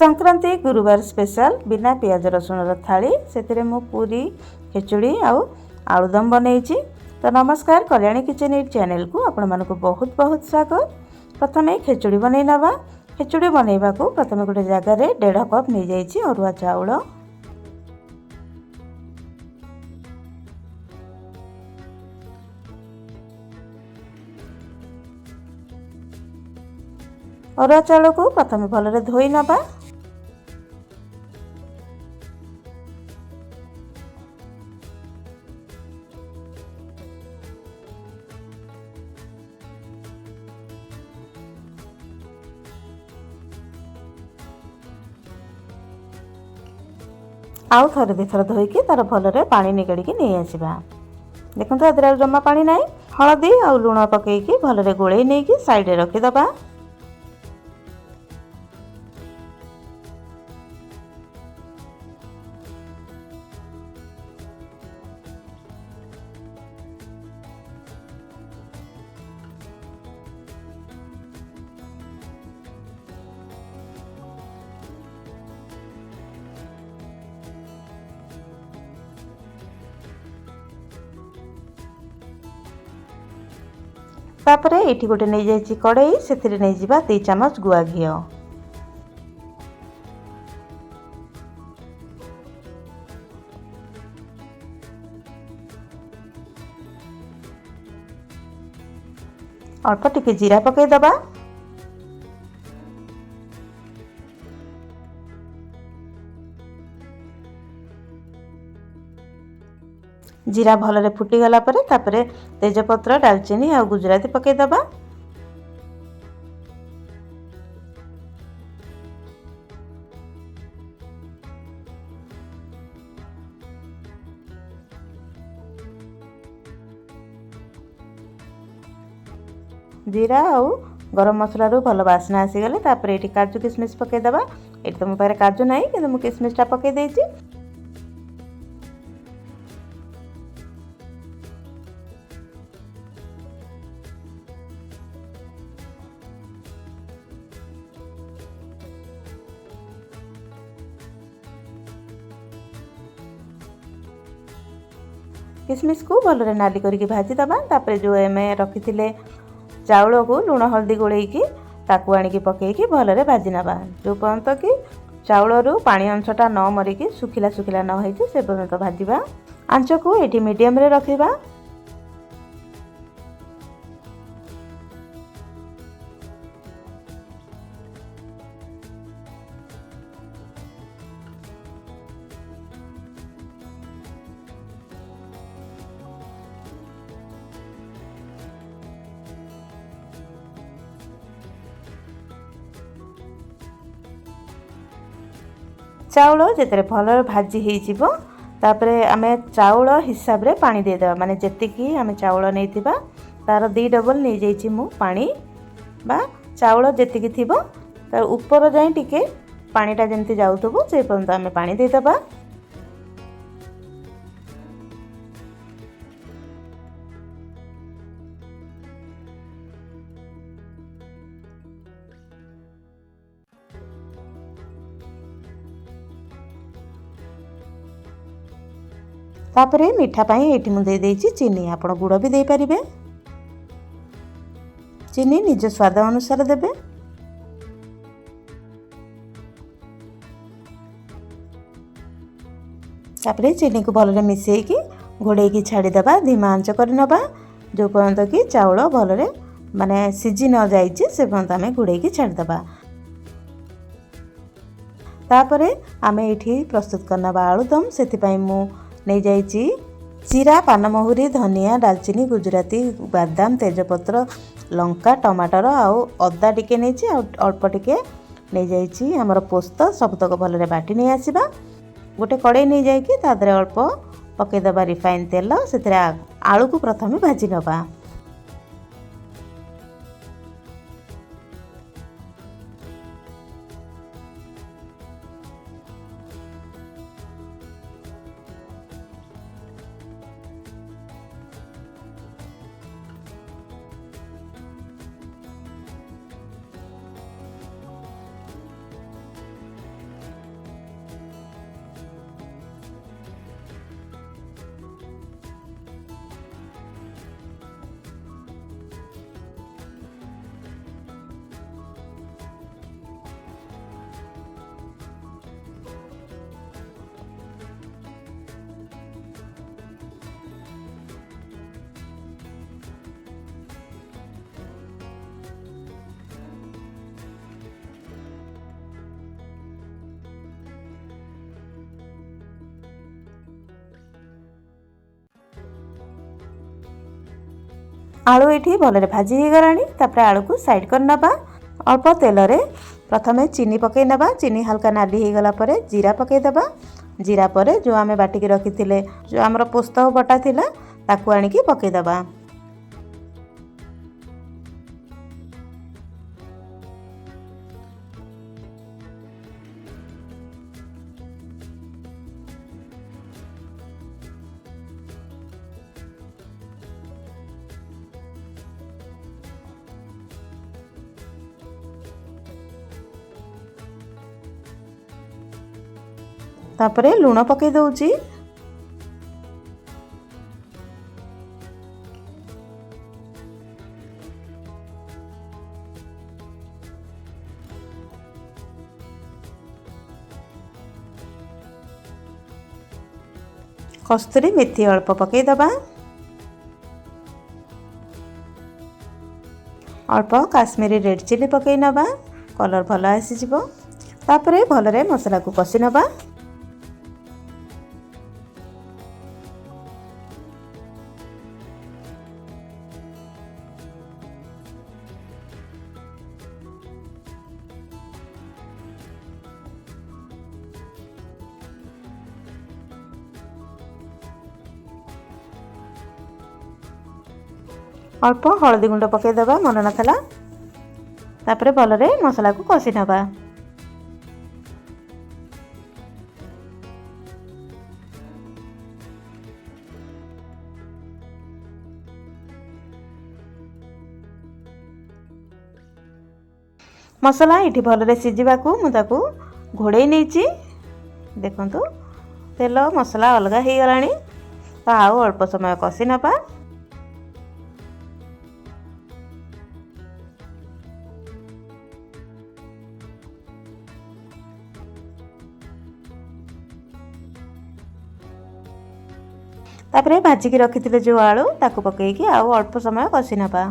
संक्रांति गुरुवार स्पेशल बिना पियाज रसुण थाली से मु पूरी खिचुड़ी आलुदम बनईची। तो नमस्कार, कल्याणी किचन एट चैनल को आपण मानक बहुत बहुत स्वागत। प्रथम खिचुड़ी बनई नवा। खिचुड़ी बनइबा को प्रथम गोटे जगार 1.5 कप नहीं जाइए अरुआ चाउल। अरुआ चाउल को प्रथम भलरे धोई नवा। आउ थरे दिथर धोईकी तार भलरे पानी निगड़ी नहीं आसवा। देखो तो जमा पानी ना। हलदी आ लुण पकईकी भलरे गोलई नहीं साइड रखीदबा। तापरे एठी गोटे नहीं जाइए कड़ई से नहीं जावा 2 चामच गुआ घी। अल्प टिके जीरा पकईदबा। जीरा भलरे फुटीगला तापरे तेजपत्र डालचीनी आ गुजराती पकईदबा। जीरा आ गरम मसला रू भल बास्ना आसीगले तापरे एटी काजू किशमिश पकईदबा। एटी तो मो पाखे काजू ना कि मु किशमिशटा पकई देइछि। किशमिश को भलरे नाली करके भाजीदबा। तापर जो एमे रखी चाउल को लुण हल्दी गोलैकी ताकू आनिकी पकईकी भलरे भाजी नबा। जो पर्यंत कि चाउल रू पानी अंशटा न मरिकी सुखिला सुखिला न होइछि से पर्यंत भाजीबा। आंच को एठी मीडियम रे रखिबा। चाउल जिते भल भाजी हो आमे चाउल हिसाब रे पानी देदेबा। माने जेतिकी आमे चाउल नहीं तार 2 डबल नहीं जाइए मु पानी बा चाउल जेतिकी थिबो तार ऊपर जाए टिके पानीटा जेमती जाउथबो से पर्यंत आमे पानी देदेबा। तापरे मीठा पाई एठी मु दे देइछि चीनी। आपण गुड़ भी दे पारिबे। चीनी निज स्वाद अनुसार देबे। तापरे चीनी को भलरे मिसेइकी घोड़ेकी छाड़ी दबा। धीमा आंच कर नबा जो पर्यंत कि चाउल भलरे माने सिझी न जाइछि से पर्यंत आमे घोड़ेकी छाड़ी दबा। तापरे आमे एठी प्रस्तुत करनबा आलुदम। सेति पई मु नहीं जाइए जीरा पानमहुरी धनिया डालचीनी गुजराती बादाम तेजपत्र लंका टमाटर आउ अदा टिके नहीं अल्प टिके नहीं जाइए आमर पोस्त सबतक भलरे बाटी नहीं आसवा। गोटे कड़ई नहीं जाइए तादरे अल्प पकईदबा रिफाइन तेल से आलू को प्रथम भाजी नबा। आलू ये भलरे भाजी हो गलानी। तापर आलू को साइड कर नबा। अल्प तेल रे प्रथमे चीनी पकई नबा। चीनी हल्का नाली हो गला परे जीरा पकई दबा। जीरा परे जो आमे बाटिकी रखिथिले जो हमर पोस्तक बटा थिला ताकू आनिकी पकई दबा। तापरे लूण पकई दउची। कस्तूरी मेथी अल्प पकई दबा। अल्प काश्मीरी रेड चिली पकई नबा। कलर भल आसीजिवो। तापरे भलरे मसला को कषि नबा। अल्प हलदी गुंड पकई दबा मन नाला। तापरे भलरे मसला को कषि नबा। मसला ये भलरे सिझाकू मुझे घोड़े नहीं। देखु तेल मसला अलग हो गला। तो आउ अल्प समय कषि नबा। तापरे भाजिकी रखिथिले जो आलू ताकू पकईकी आउ अल्प समय कषि नबा।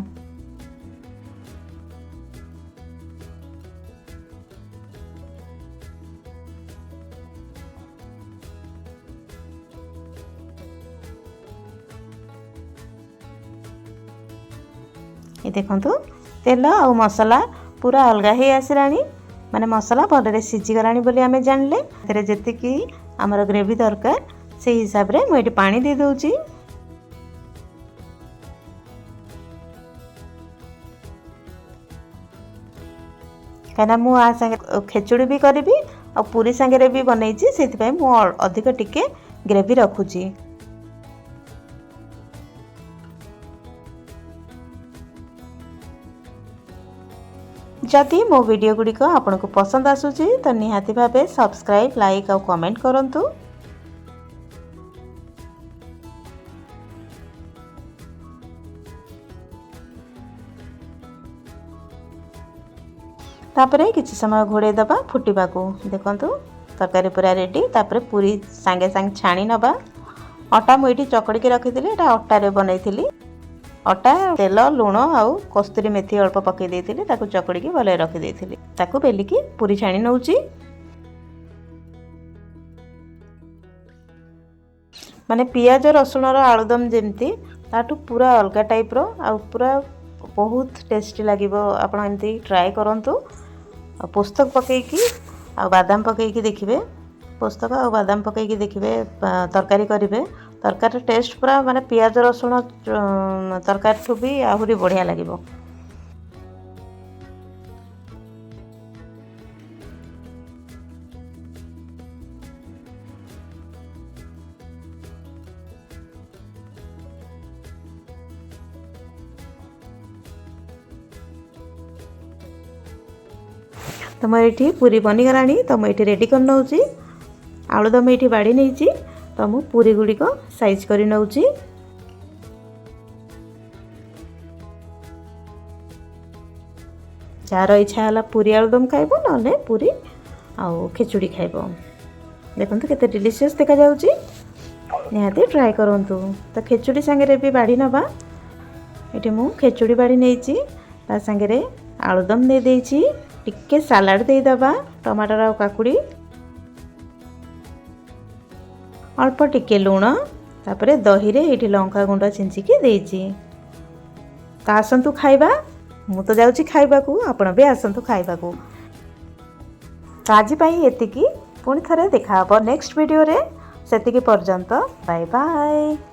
ये देखंतु तेल आउ मसला पूरा अलग हो आसलानी। माने मसला भलरे सिझीगलानी बोली आमे जानले। तेरे जेतिकी हमर ग्रेवी दरकार से हिसाब रे मुझे पानी दे दूची। कहीं मु आ संगे खेचुड़ी भी करी और पूरी संगे भी बनई से अधिक टिके ग्रेवी रखुची। जदि मो वीडियो गुड़िक आपको पसंद आसुची तो निहाती भावे सब्सक्राइब लाइक और कमेंट करंतु। तापरे किछि समय घोड़े दबा फुटिबा को। देखंतु तरकारी पूरा रेडी। तापरे पूरी सांगे सांगे छाणी नबा। अटा मुझे चकड़ी के रखी अटा रे बनई। अटा तेल लुण आउ कस्तूरी मेथी अल्प पकई देइथिली। ताकू चकड़ी की भले रखी देइथिली। ताकू बेलिकी पूरी छाणी नउची। माने पियाज रसुण रो आलुदम जेमती ताटू पूरा अलग टाइप रो आ पूरा बहुत टेस्टी लागिबो। आपण एमती ट्राई करंतु। पोस्तक पकईकी आ बादाम पकईकी देखिए। पोस्तक आ बादाम पकईकी देखिए तरकारी करेंगे। तरकारी टेस्ट पूरा माने पियाज रसुण तरकारी ठू भी आहरी बढ़िया लगे। तो मुझे पूरी बनीगला। तो मुझे रेडी कर नौची। आलुदम ये बाड़ी नहीं। तो मु पूरी गुड़िक साइज कर नौची। जार इच्छा है पूरी आलुदम खाइब ना पूरी आउ खिचुड़ी खाइब। देखो केते डिलीशियस देखा जाउची। निहाती ट्राई करंतु। तो खिचुड़ी संगे भी बाड़ी नबा। ये मु खिचुड़ी बाड़ी नहीं। ता संगे आलुदम दे देइची। टिके सालाड दे दबा टमाटर और काकुड़ी। अल्प टिके लुण। तापरे दही रे ये लंका गुंड छिंचिकी देइची। ତ ଆସନ୍ତୁ ଖାଇବା। ମୁଁ ତ ଯାଉଛି ଖାଇବାକୁ, ଆପଣ ବି ଆସନ୍ତୁ ଖାଇବାକୁ। ତ ଆଜି ପାଇଁ ଏତିକି, ପୁଣି ଥରେ ଦେଖାହେବ ନେକ୍ସଟ ଭିଡ଼ିଓରେ। ସେତିକି ପର୍ଯ୍ୟନ୍ତ ବାଏ ବାଏ।